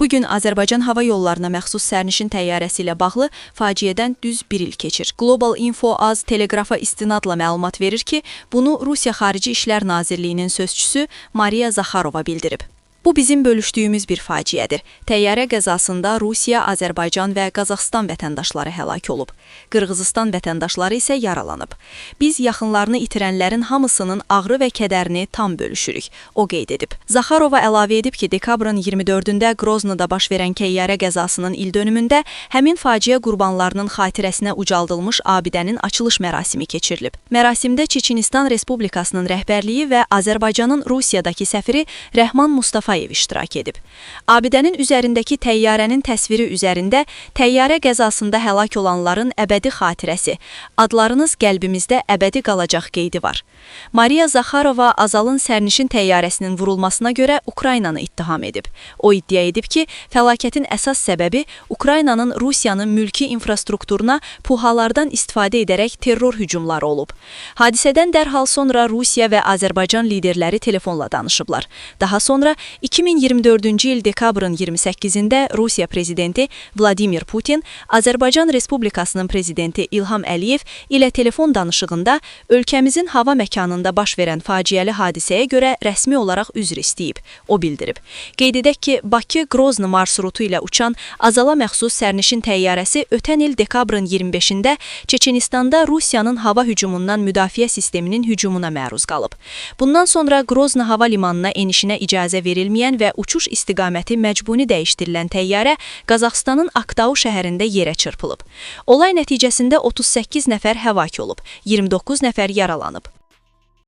Bugün Azərbaycan hava yollarına məxsus sərnişin təyyarəsi ilə bağlı faciədən düz bir il keçir. Global Info Az Teleqrafa istinadla məlumat verir ki, bunu Rusiya Xarici İşlər Nazirliyinin sözçüsü Mariya Zaxarova bildirib. Bu bizim bölüşdüyümüz bir faciədir. Təyyarə qəzasında Rusiya, Azərbaycan və Qazaxstan vətəndaşları həlak olub. Qırğızistan vətəndaşları isə yaralanıb. Biz yaxınlarını itirənlərin hamısının ağrı və kədərini tam bölüşürük, o qeyd edib. Zaxarova əlavə edib ki, dekabrın 24-də Qroznoda baş verən təyyarə qəzasının ildönümündə həmin faciə qurbanlarının xatirəsinə ucaldılmış abidənin açılış mərasimi keçirilib. Mərasimdə Çeçenistan Respublikasının rəhbərliyi və Azərbaycanın Rusiyadakı səfiri Rəhman Mustafayev iştirak edib. Abidənin üzərindəki təyyarənin təsviri üzərində təyyarə qəzasında həlak olanların əbədi xatirəsi, adlarınız qəlbimizdə əbədi qalacaq qeydi var. Mariya Zaxarova Azalın sərnişin təyyarəsinin vurulmasına görə Ukraynanı ittiham edib. O iddia edib ki, fəlakətin əsas səbəbi Ukraynanın Rusiyanın mülki infrastrukturuna puhalardan istifadə edərək terror hücumları olub. Hadisədən dərhal sonra Rusiya və Azərbaycan liderləri telefonla danışıblar. Daha sonra 2024-cü il dekabrın 28-də Rusiya prezidenti Vladimir Putin, Azərbaycan Respublikasının prezidenti İlham Əliyev ilə telefon danışığında ölkəmizin hava məkanında baş verən faciəli hadisəyə görə rəsmi olaraq üzr istəyib, o bildirib. Qeyd edək ki, Bakı-Qrozno marşrutu ilə uçan Azala məxsus sərnişin təyyarəsi ötən il dekabrın 25-də Çeçenistanda Rusiyanın hava hücumundan müdafiə sisteminin hücumuna məruz qalıb. Bundan sonra Qrozno hava limanına enişinə icazə verilməyən və uçuş istiqaməti məcbuni dəyişdirilən təyyarə Qazaxstanın Aktau şəhərində yerə çırpılıb. Olay nəticəsində 38 nəfər həlak olub, 29 nəfər yaralanıb.